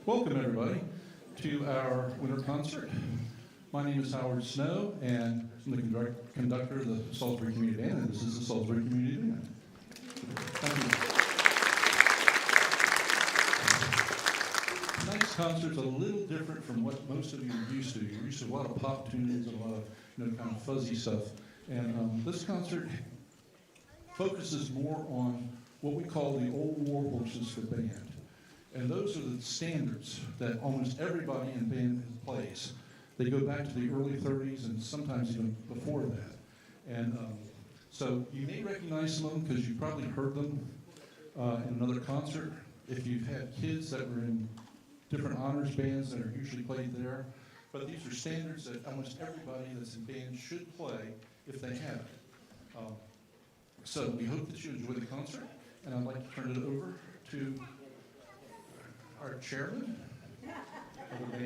Welcome, everybody, to our winter concert. My name is Howard Snow, and I'm the conductor of the Salisbury Community Band, and this is the Salisbury Community Band. Thank you. Tonight's concert's a little different from what most of you are used to. You're used to a lot of pop tunes and a lot of kind of fuzzy stuff. And this concert focuses more on what we call the old war horses for band. And those are the standards that almost everybody in band plays. They go back to the early 30s and sometimes even before that. And so you may recognize some of them because you've probably heard them in another concert. If you've had kids that were in different honors bands that are usually played there. But these are standards that almost everybody that's in band should play if they have it. So we hope that you enjoy the concert. And I'd like to turn it over to our chairman of the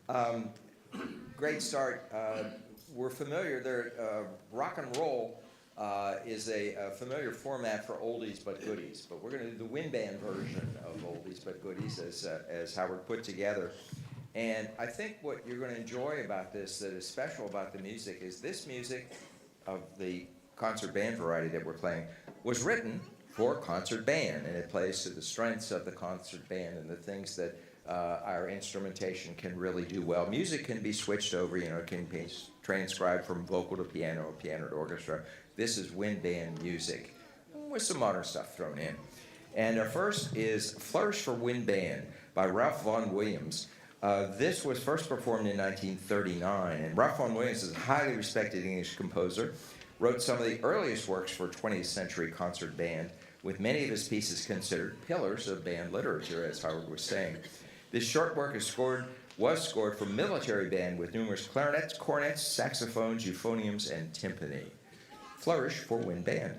band. Great start. We're familiar. Rock and roll is a familiar format for oldies but goodies, but we're going to do the wind band version of oldies but goodies as Howard put together. And I think what you're going to enjoy about this, that is special about the music, is this music of the concert band variety that we're playing was written for concert band, and it plays to the strengths of the concert band and the things that our instrumentation can really do well. Music can be switched over, it can be transcribed from vocal to piano or piano to orchestra. This is wind band music with some modern stuff thrown in. And our first is Flourish for Wind Band by Ralph Vaughan Williams. This was first performed in 1939, and Ralph Vaughan Williams is a highly respected English composer, wrote some of the earliest works for 20th century concert band, with many of his pieces considered pillars of band literature, as Howard was saying. This short work was scored for military band with numerous clarinets, cornets, saxophones, euphoniums, and timpani. Flourish for Wind Band.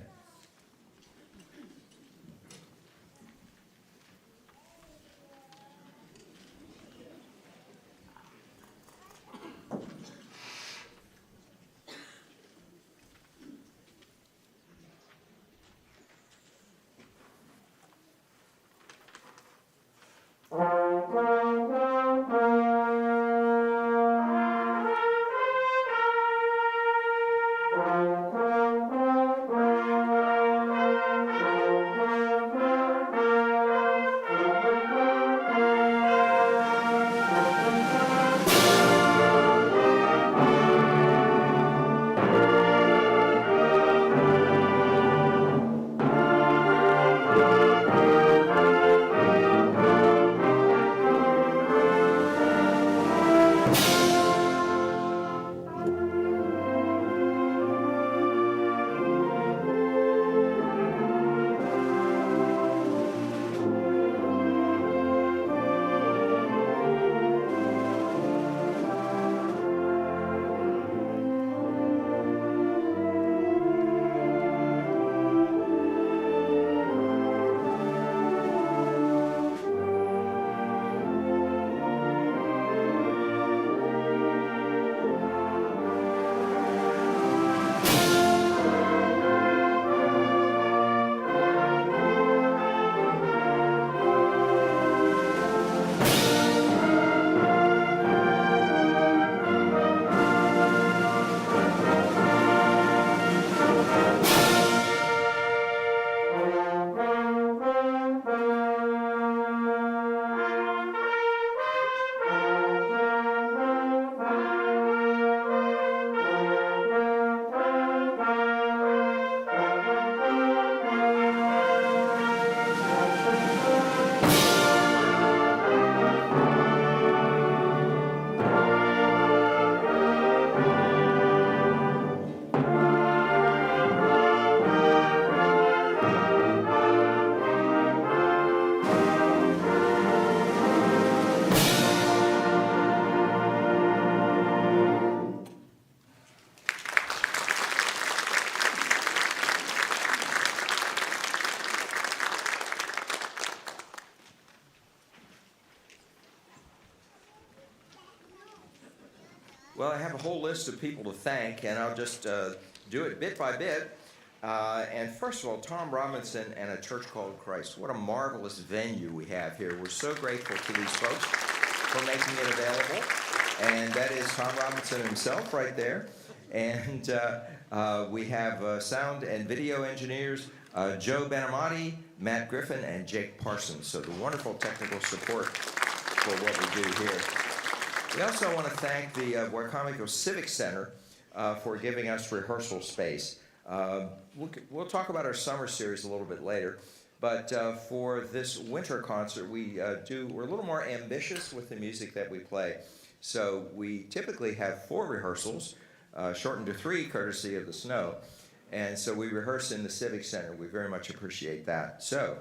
Well, I have a whole list of people to thank, and I'll just do it bit by bit. And first of all, Tom Robinson and A Church Called Christ. What a marvelous venue we have here. We're so grateful to these folks for making it available. And that is Tom Robinson himself right there. And we have sound and video engineers, Joe Benamati, Matt Griffin, and Jake Parsons. So the wonderful technical support for what we do here. We also want to thank the Wicomico Civic Center for giving us rehearsal space. We'll talk about our summer series a little bit later, but for this winter concert, we're a little more ambitious with the music that we play. So we typically have 4 rehearsals, shortened to 3 courtesy of the snow. And so we rehearse in the Civic Center. We very much appreciate that. So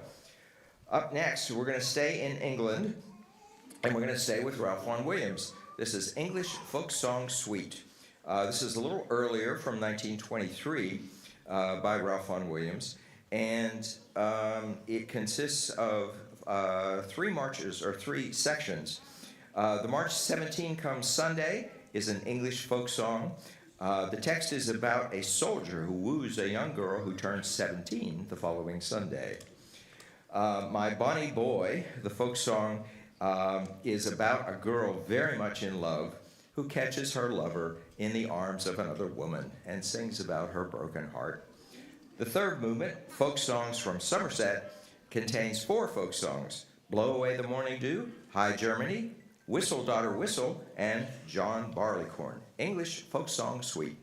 up next, we're going to stay in England, and we're going to stay with Ralph Vaughan Williams. This is English Folk Song Suite. This is a little earlier, from 1923, by Ralph Vaughan Williams, and it consists of 3 marches, or 3 sections. The March 17 Comes Sunday is an English folk song. The text is about a soldier who woos a young girl who turns 17 the following Sunday. My Bonnie Boy, the folk song, is about a girl very much in love who catches her lover in the arms of another woman and sings about her broken heart. The third movement, Folk Songs from Somerset, contains 4 folk songs: Blow Away the Morning Dew, High Germany, Whistle, Daughter, Whistle, and John Barleycorn. English Folk Song Suite.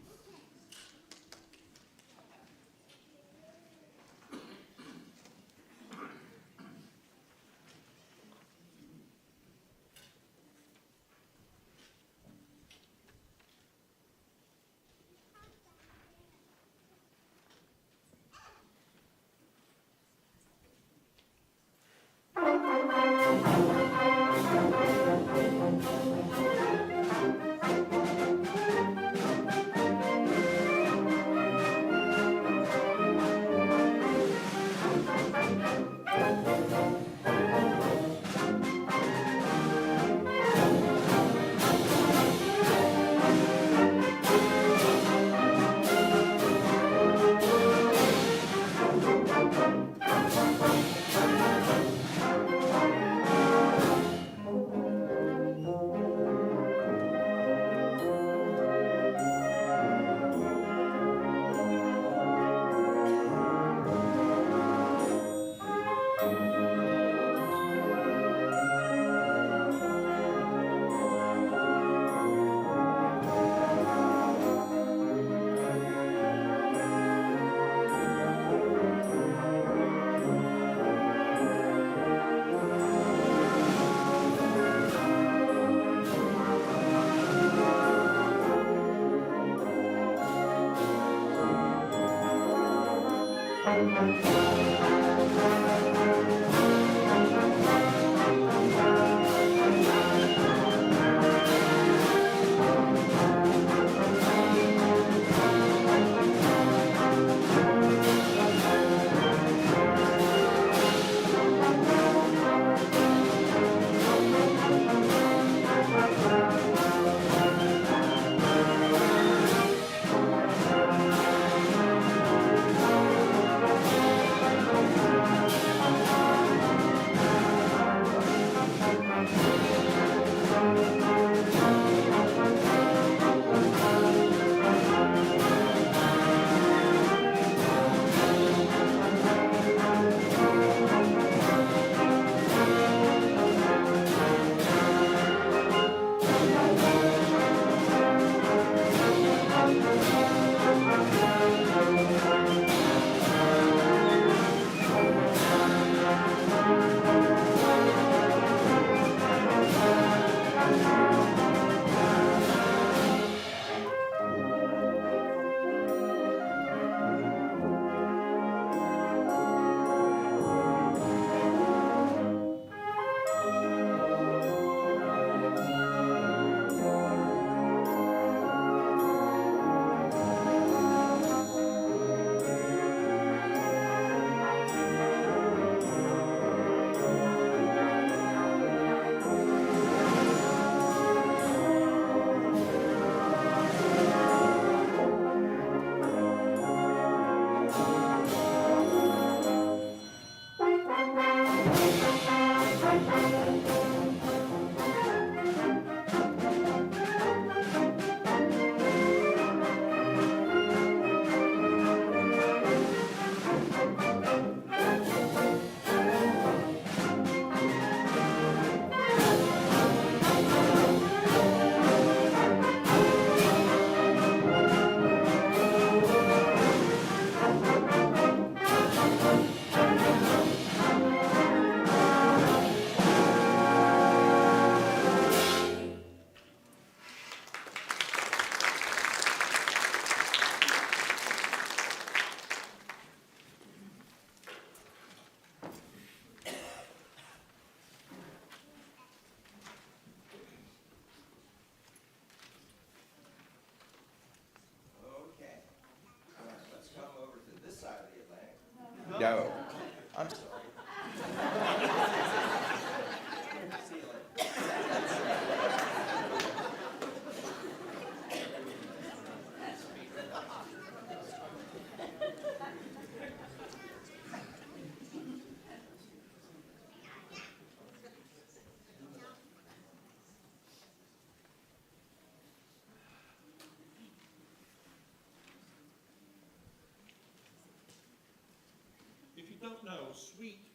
suite,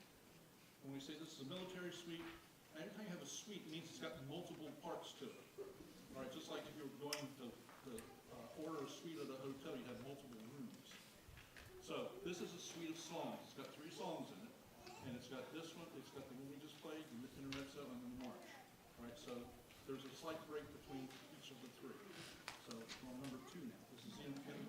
when we say this is a military suite, anytime you have a suite, it means it's got multiple parts to it. All right, just like if you were going to order a suite at a hotel, you have multiple rooms. So this is a suite of songs. It's got 3 songs in it, and it's got this one, it's got the one we just played, the Intermezzo, and then the march. All right, so there's a slight break between each of the 3. So we're on number 2 now. This is the Intermezzo.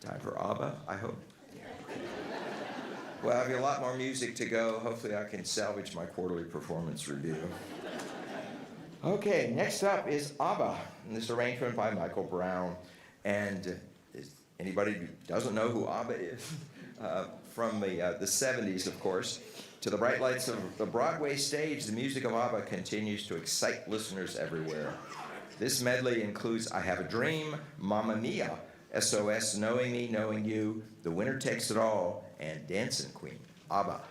Time for ABBA, I hope. Well, I have a lot more music to go. Hopefully I can salvage my quarterly performance review. Okay, next up is ABBA, and this arrangement by Michael Brown. And anybody who doesn't know who ABBA is, from the 70s, of course, to the bright lights of the Broadway stage, the music of ABBA continues to excite listeners everywhere. This medley includes I Have a Dream, Mamma Mia, SOS, Knowing Me, Knowing You, The Winner Takes It All, and Dancing Queen, ABBA.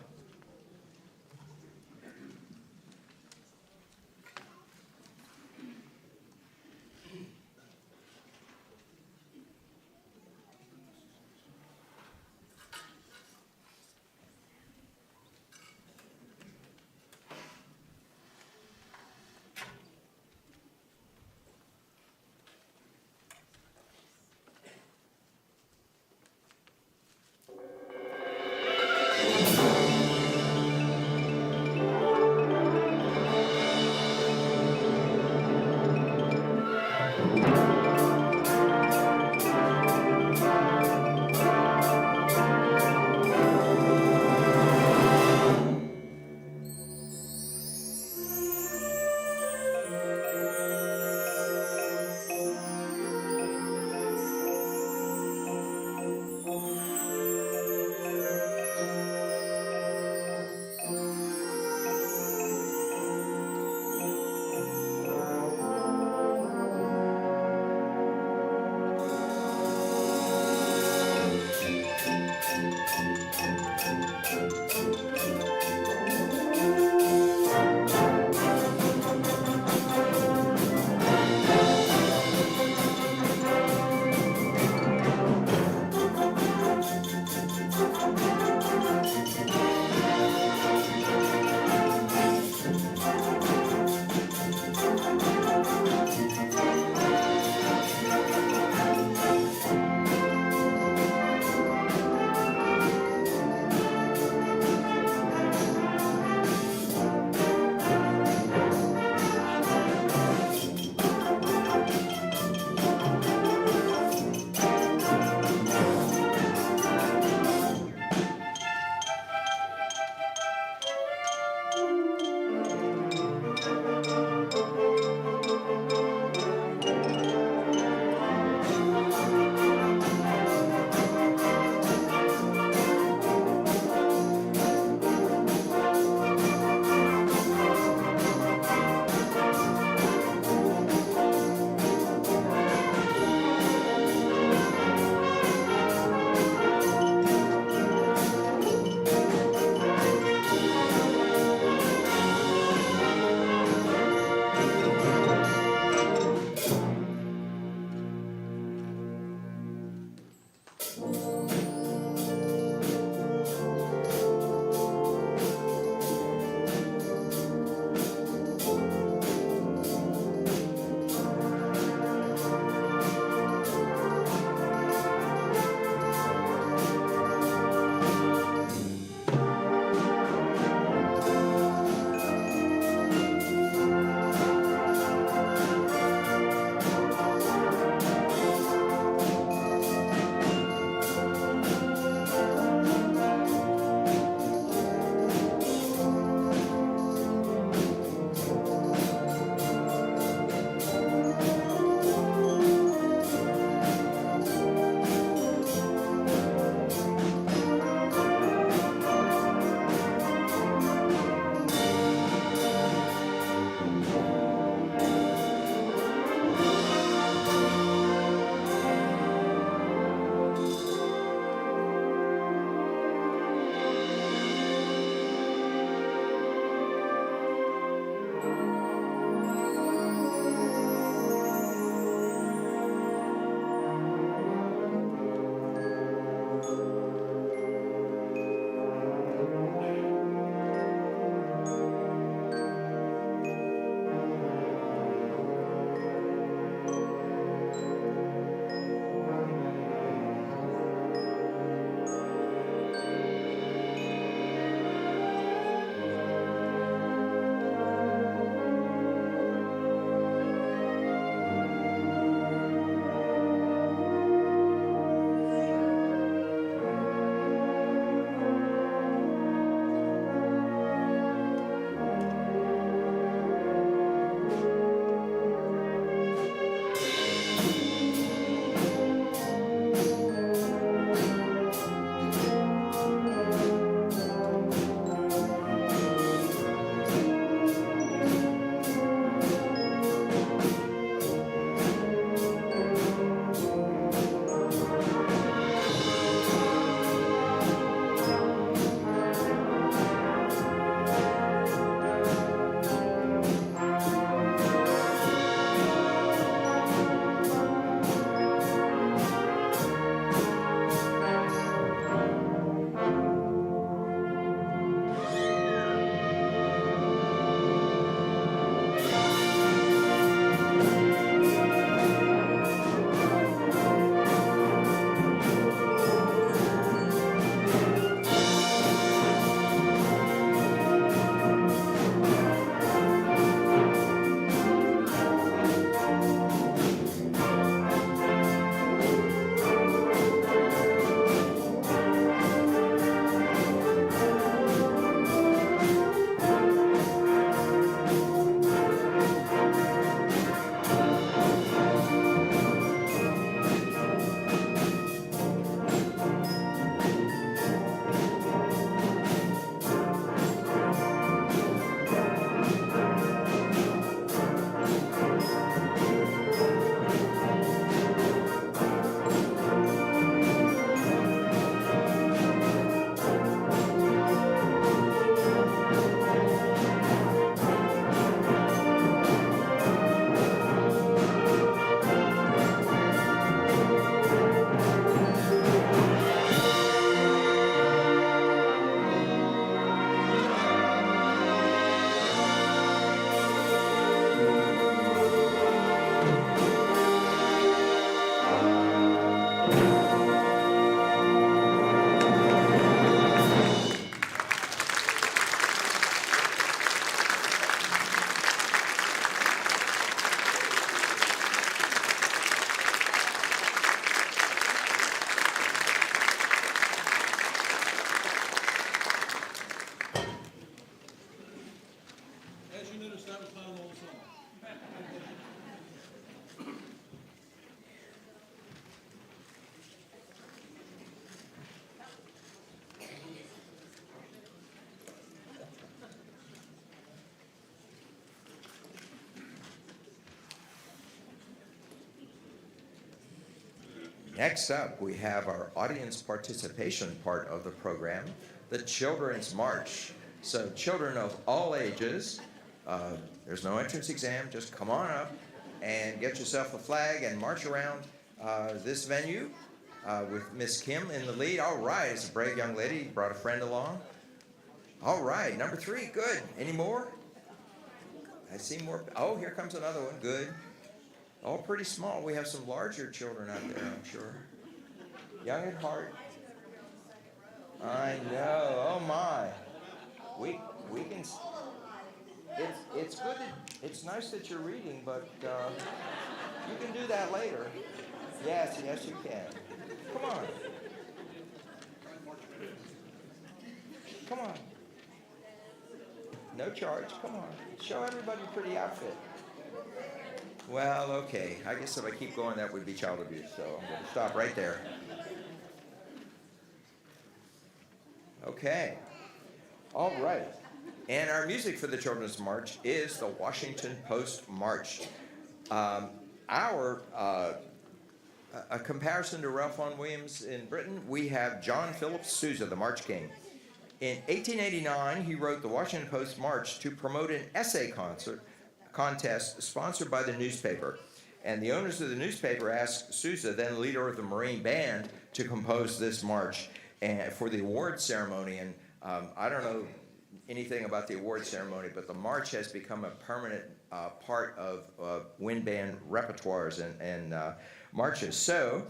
Next up, we have our audience participation part of the program, the Children's March. So children of all ages, there's no entrance exam, just come on up and get yourself a flag and march around this venue with Miss Kim in the lead. All right, it's a brave young lady, brought a friend along. All right, number 3, good. Any more? I see more. Oh, here comes another one, good. All pretty small. We have some larger children out there, I'm sure. Young at heart. I know. Oh my. We can. It's good. It's nice that you're reading, but you can do that later. Yes, you can. Come on. Come on. No charge. Come on. Show everybody your pretty outfit. Well, okay. I guess if I keep going, that would be child abuse, so I'm going to stop right there. Okay. All right. And our music for the Children's March is the Washington Post March. A comparison to Ralph Vaughan Williams in Britain, we have John Philip Sousa, the March King. In 1889, he wrote the Washington Post March to promote an essay contest sponsored by the newspaper. And the owners of the newspaper asked Sousa, then leader of the Marine Band, to compose this march for the award ceremony. And I don't know anything about the award ceremony, but the march has become a permanent part of wind band repertoires and marches. So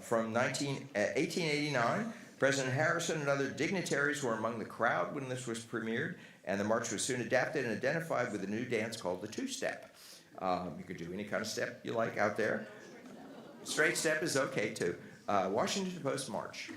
from 1889, President Harrison and other dignitaries were among the crowd when this was premiered, and the march was soon adapted and identified with a new dance called the two-step. You could do any kind of step you like out there. Straight step is okay too. Washington Post March.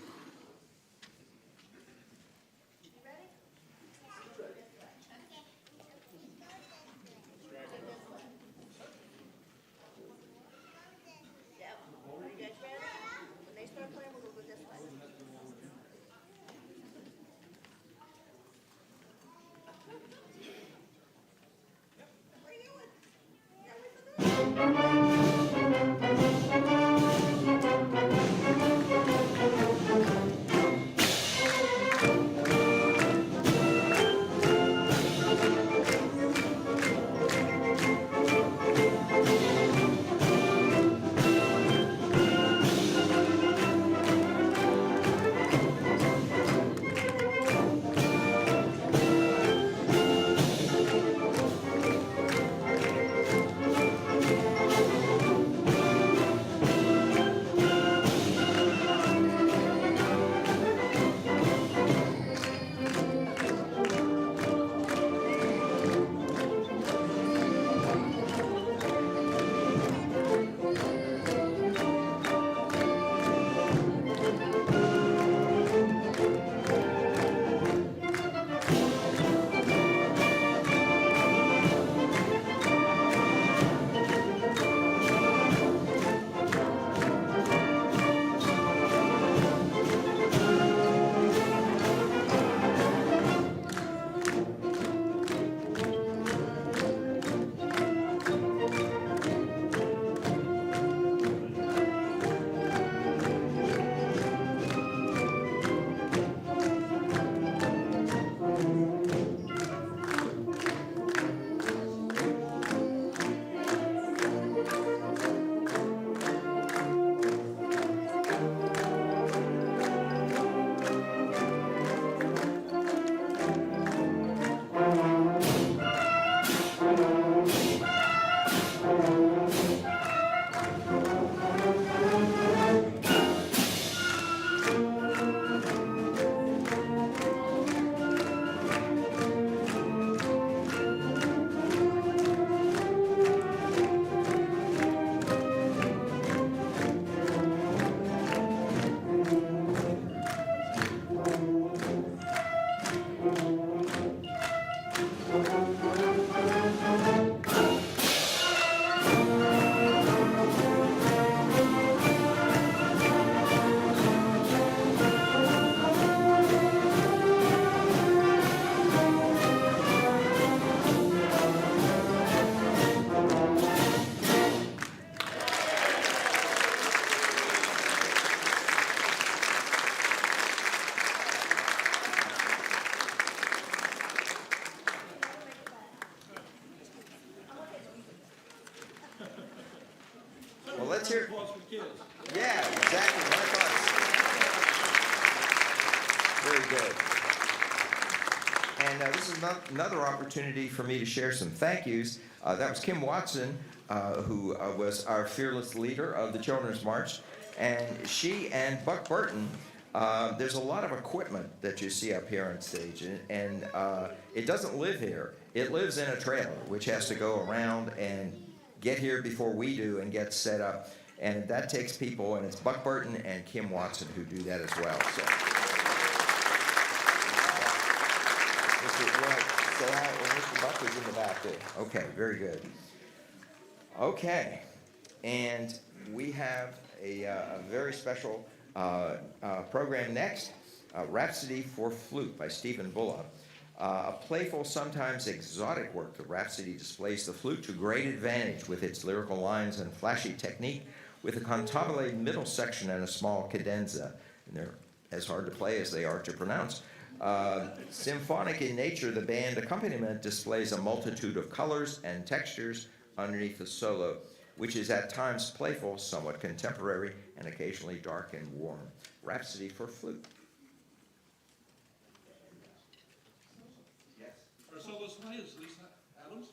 hear. Applause for kids. Yeah, exactly. My thoughts. Very good. And this is another opportunity for me to share some thank yous. That was Kim Watson, who was our fearless leader of the Children's March. And she and Buck Burton, there's a lot of equipment that you see up here on stage. And it doesn't live here. It lives in a trailer, which has to go around and get here before we do and get set up. And that takes people, and it's Buck Burton and Kim Watson who do that as well. So. Say hi, well, Mr. Buck is in the back there. Okay, very good. Okay, and we have a very special program next, Rhapsody for Flute by Stephen Bulla. A playful, sometimes exotic work, the Rhapsody displays the flute to great advantage with its lyrical lines and flashy technique, with a cantabile middle section and a small cadenza. And they're as hard to play as they are to pronounce. Symphonic in nature, the band accompaniment displays a multitude of colors and textures underneath the solo, which is at times playful, somewhat contemporary, and occasionally dark and warm. Rhapsody for Flute. Our soloist tonight is Lisa Adams.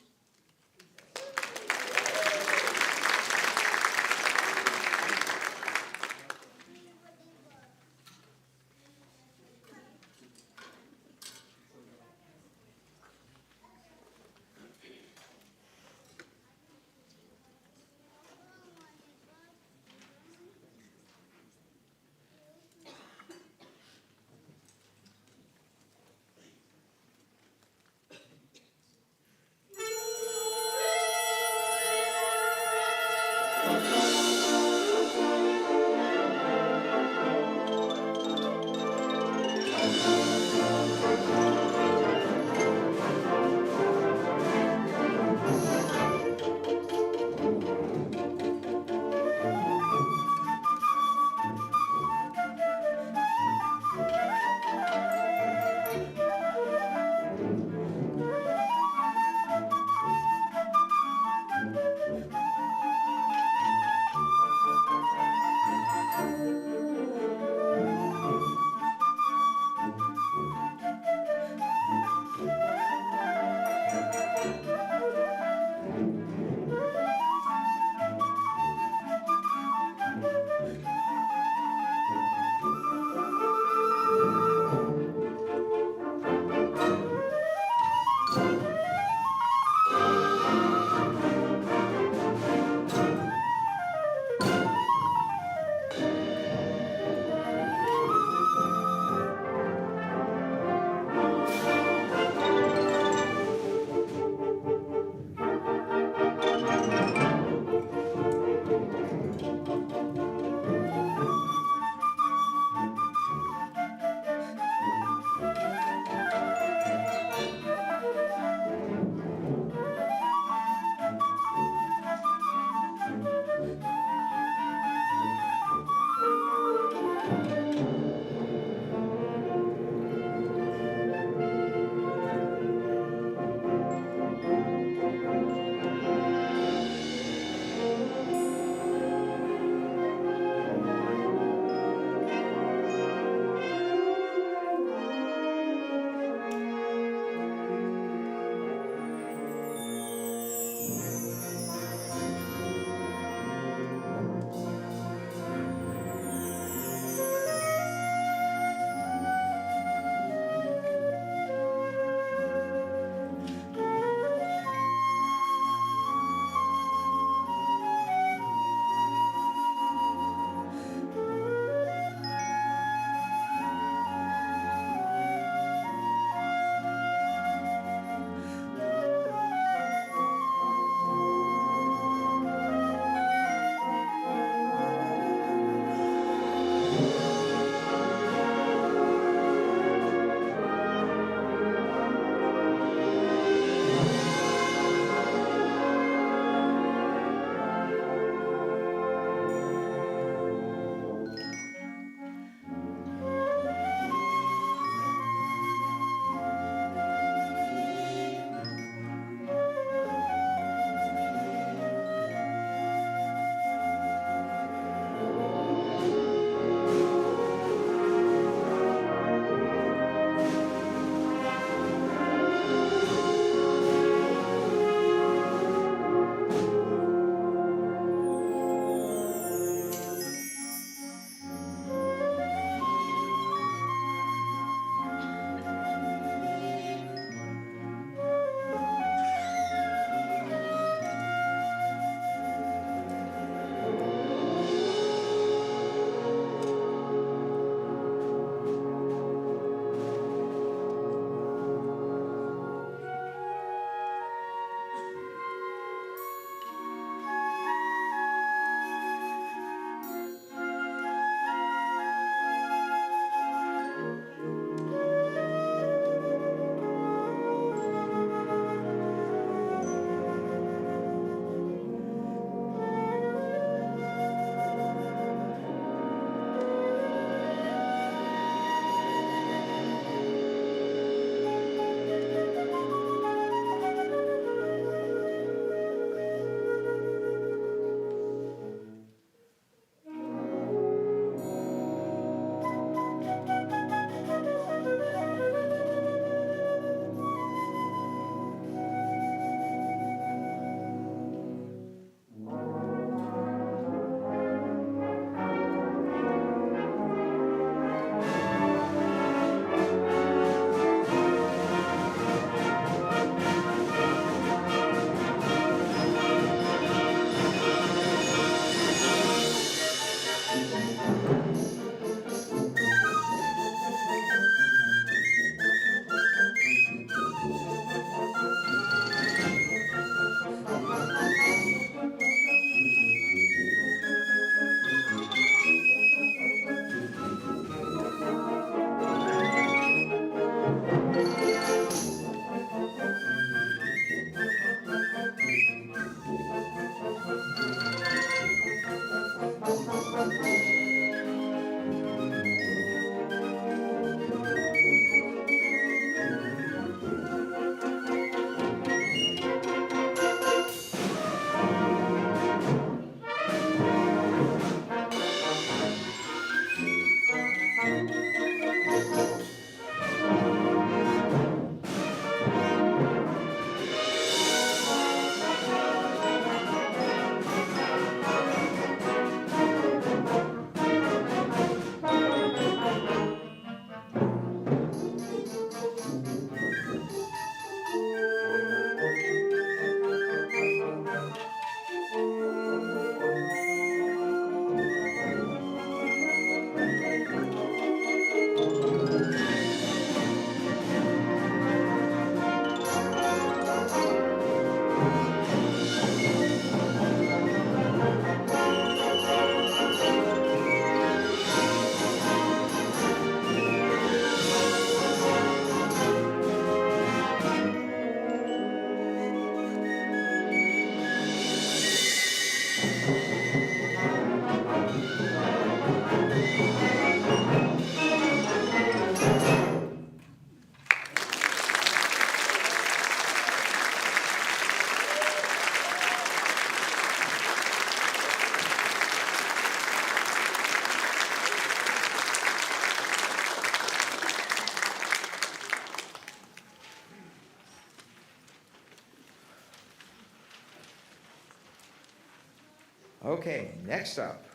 Okay, next up,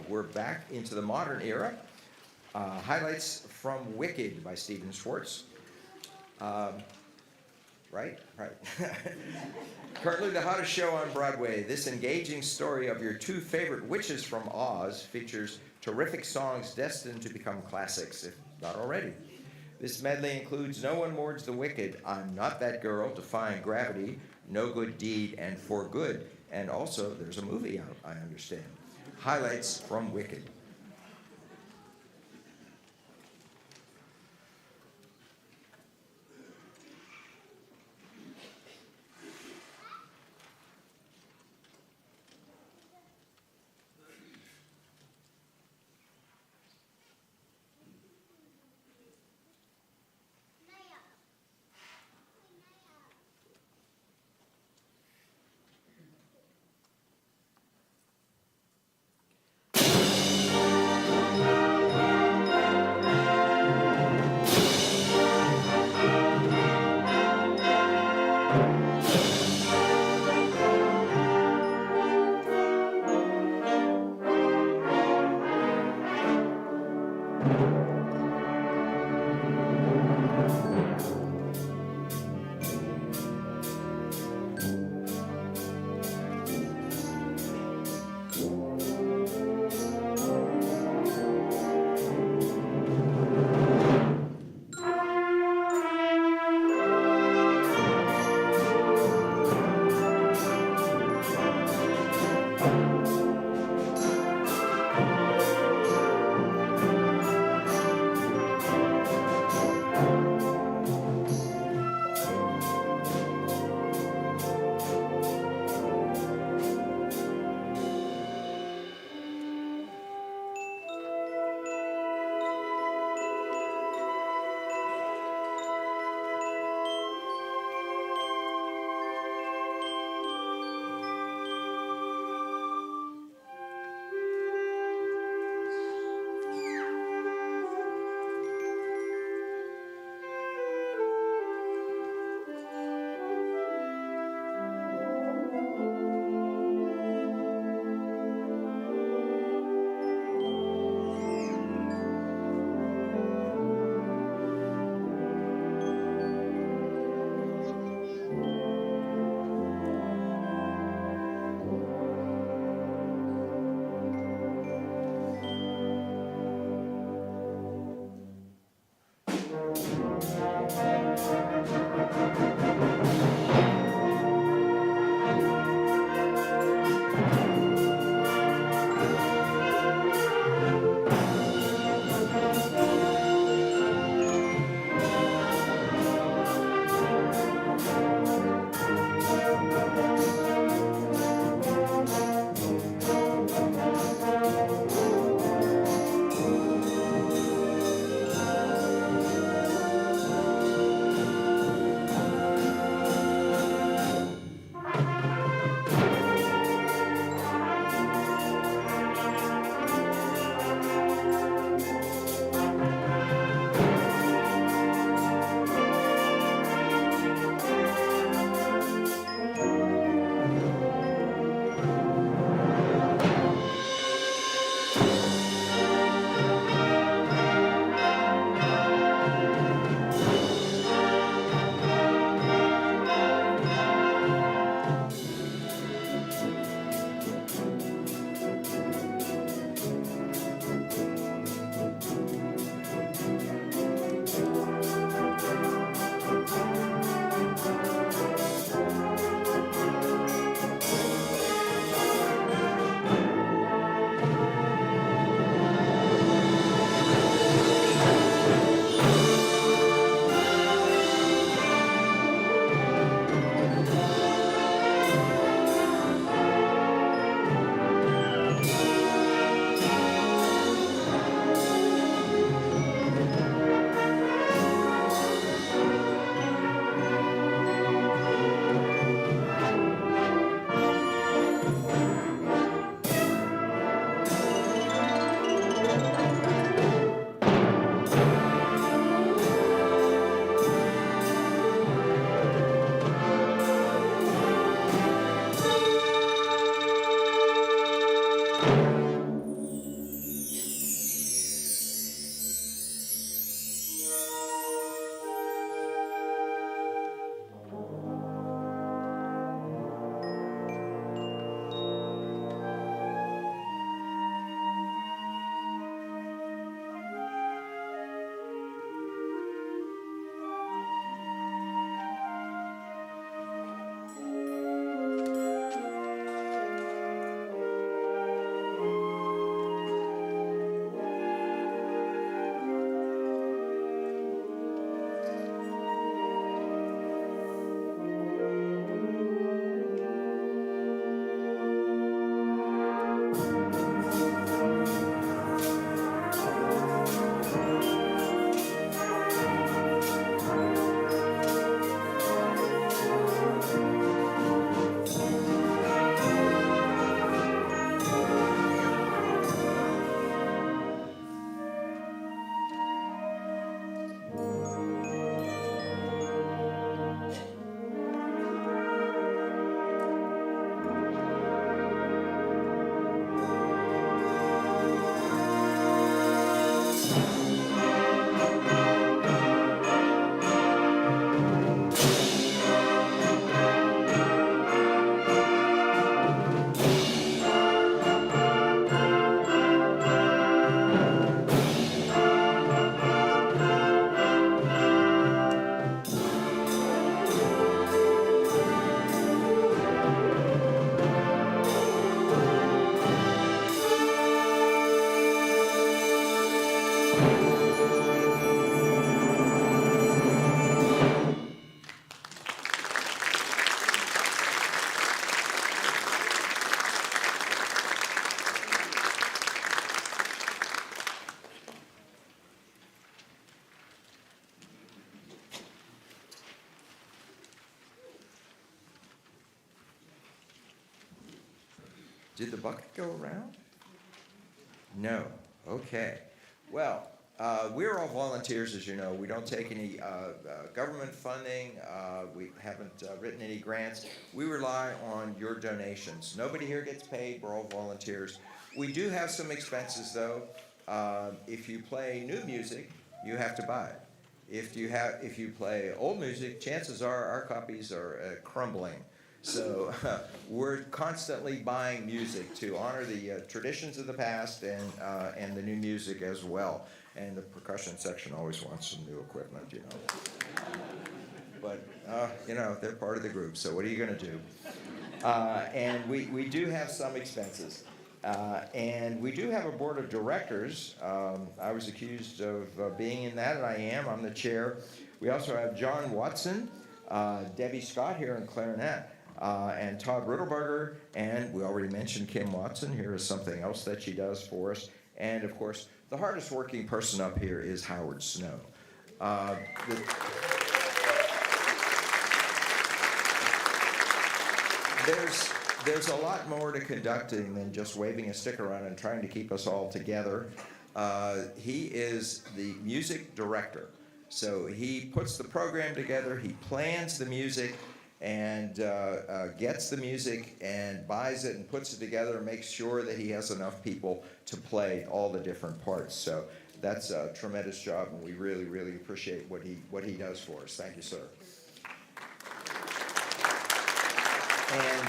we're back into the modern era. Highlights from Wicked by Stephen Schwartz. Right? Currently the hottest show on Broadway, this engaging story of your two favorite witches from Oz features terrific songs destined to become classics, if not already. This medley includes No One Mourns the Wicked, I'm Not That Girl, Defying Gravity, No Good Deed, and For Good. And also, there's a movie out, I understand. Highlights from Wicked. Did the bucket go around? No. Okay. Well, we're all volunteers, as you know. We don't take any government funding. We haven't written any grants. We rely on your donations. Nobody here gets paid. We're all volunteers. We do have some expenses, though. If you play new music, you have to buy it. If you play old music, chances are our copies are crumbling. So we're constantly buying music to honor the traditions of the past and the new music as well. And the percussion section always wants some new equipment, you know. But, you know, they're part of the group, so what are you going to do? And we do have some expenses. And we do have a board of directors. I was accused of being in that, and I am. I'm the chair. We also have John Watson, Debbie Scott here in clarinet, and Todd Riddleberger, and we already mentioned Kim Watson. Here is something else that she does for us. And, of course, the hardest working person up here is Howard Snow. There's a lot more to conducting than just waving a stick around and trying to keep us all together. He is the music director. So he puts the program together, he plans the music, and gets the music and buys it and puts it together and makes sure that he has enough people to play all the different parts. So that's a tremendous job, and we really, really appreciate what he does for us. Thank you, sir. And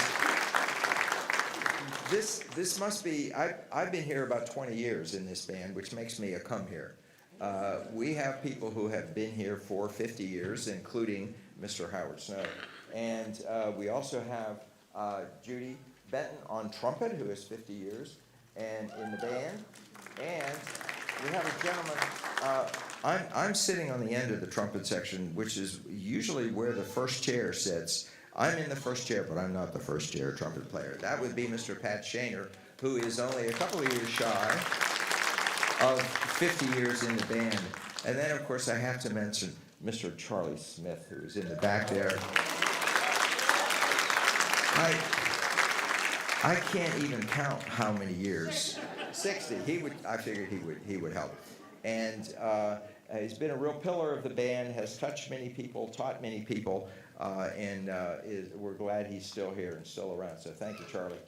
this must be, I've been here about 20 years in this band, which makes me a come here. We have people who have been here for 50 years, including Mr. Howard Snow. And we also have Judy Benton on trumpet, who is 50 years, and in the band. And we have a gentleman, I'm sitting on the end of the trumpet section, which is usually where the first chair sits. I'm in the first chair, but I'm not the first chair trumpet player. That would be Mr. Pat Shaner, who is only a couple of years shy of 50 years in the band. And then, of course, I have to mention Mr. Charlie Smith, who is in the back there. I can't even count how many years. 60. I figured he would help. And he's been a real pillar of the band, has touched many people, taught many people, and we're glad he's still here and still around. So thank you, Charlie.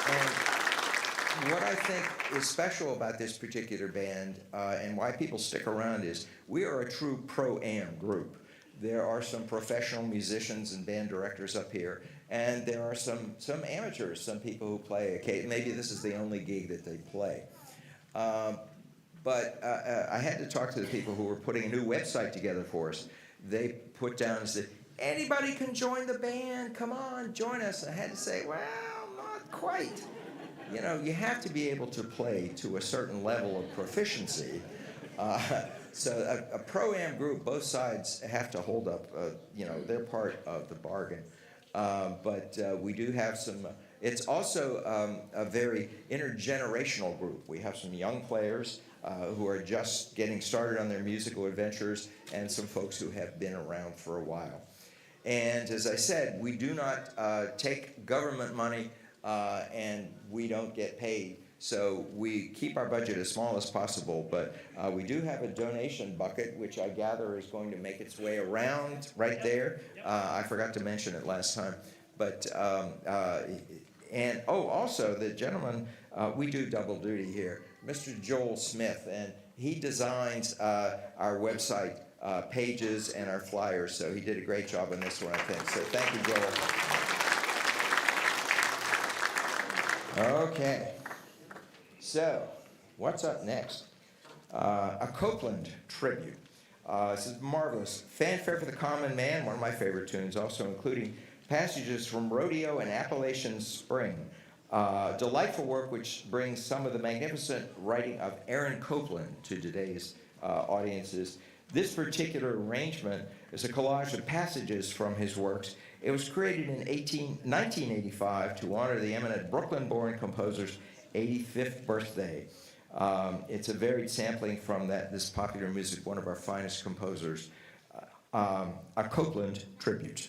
And what I think is special about this particular band and why people stick around is we are a true pro-am group. There are some professional musicians and band directors up here, and there are some amateurs, some people who play. Maybe this is the only gig that they play. But I had to talk to the people who were putting a new website together for us. They put down and said, anybody can join the band, come on, join us. I had to say, well, not quite. You know, you have to be able to play to a certain level of proficiency. So a pro-am group, both sides have to hold up, you know, their part of the bargain. But we do have some, it's also a very intergenerational group. We have some young players who are just getting started on their musical adventures and some folks who have been around for a while. And as I said, we do not take government money and we don't get paid. So we keep our budget as small as possible, but we do have a donation bucket, which I gather is going to make its way around right there. I forgot to mention it last time. But, and also the gentleman, we do double duty here, Mr. Joel Smith, and he designs our website pages and our flyers, so he did a great job on this one, I think. So thank you, Joel. Okay. So, what's up next? A Copeland tribute. This is marvelous. Fanfare for the Common Man, one of my favorite tunes, also including passages from Rodeo and Appalachian Spring. Delightful work which brings some of the magnificent writing of Aaron Copland to today's audiences. This particular arrangement is a collage of passages from his works. It was created in 1985 to honor the eminent Brooklyn-born composer's 85th birthday. It's a varied sampling from this popular music, one of our finest composers, a Copland tribute.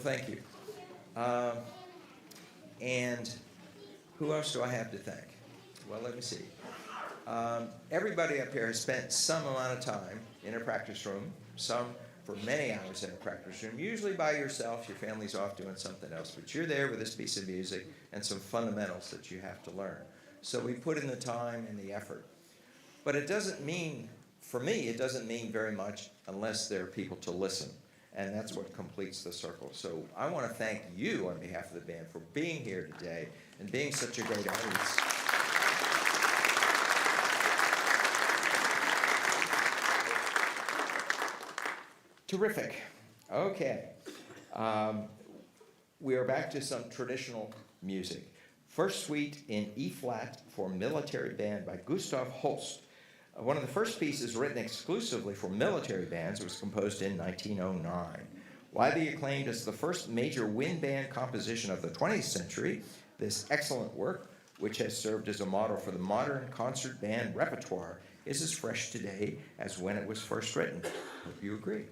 thank you. And who else do I have to thank? Well, let me see. Everybody up here has spent some amount of time in a practice room, some for many hours in a practice room, usually by yourself. Your family's off doing something else, but you're there with this piece of music and some fundamentals that you have to learn. So we put in the time and the effort. But it doesn't mean, for me, it doesn't mean very much unless there are people to listen. And that's what completes the circle. So I want to thank you on behalf of the band for being here today and being such a great audience. Terrific. Okay. We are back to some traditional music. First Suite in E-flat for military band by Gustav Holst. One of the first pieces written exclusively for military bands was composed in 1909. Widely acclaimed as the first major wind band composition of the 20th century, this excellent work, which has served as a model for the modern concert band repertoire, is as fresh today as when it was first written. Hope you agree.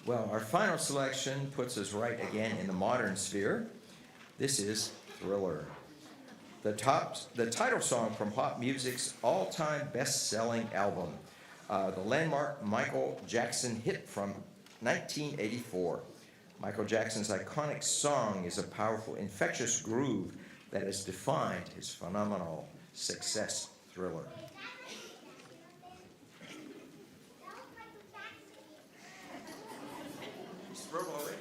Well, our final selection puts us right again in the modern sphere. This is Thriller, the title song from pop music's all-time best-selling album, the landmark Michael Jackson hit from 1984. Michael Jackson's iconic song is a powerful, infectious groove that has defined his phenomenal success, Thriller. He's thrilled already.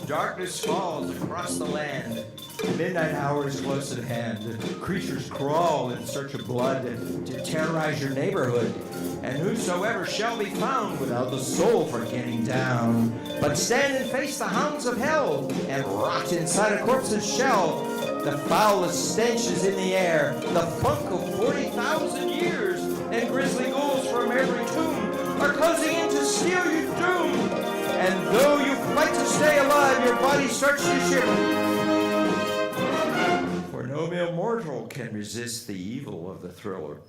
Darkness falls across the land. Midnight hour is close at hand. Creatures crawl in search of blood to terrorize your neighborhood. And whosoever shall be found without the soul for getting down, but stand and face the hounds of hell and rot inside a corpse's shell. The foulest stench is in the air, the funk of 40,000 years, and grisly ghouls from every tomb are closing in to steal your doom. And though you fight to stay alive, your body starts to shiver. For no mere mortal can resist the evil of the Thriller.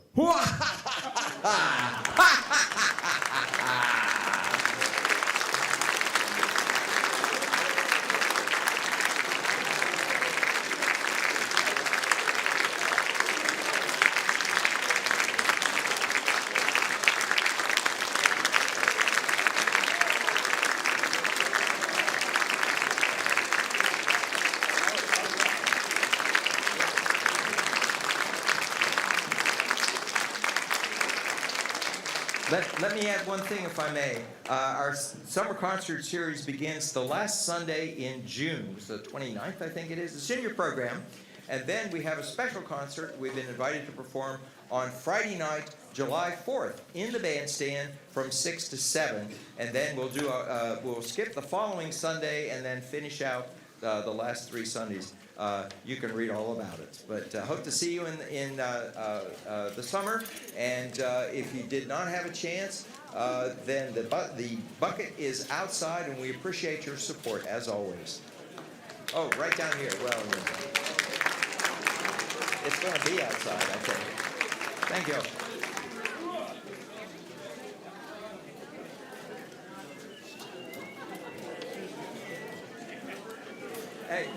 Let me add one thing, if I may. Our summer concert series begins the last Sunday in June. It's the 29th, I think it is, the senior program. And then we have a special concert. We've been invited to perform on Friday night, July 4th, in the bandstand from 6 to 7, and then we'll do we'll skip the following Sunday and then finish out the last 3 Sundays. You can read all about it. But hope to see you in the summer. And if you did not have a chance, then the bucket is outside, and we appreciate your support as always. Oh, right down here. Well, it's going to be outside, I think. Thank you. Hey.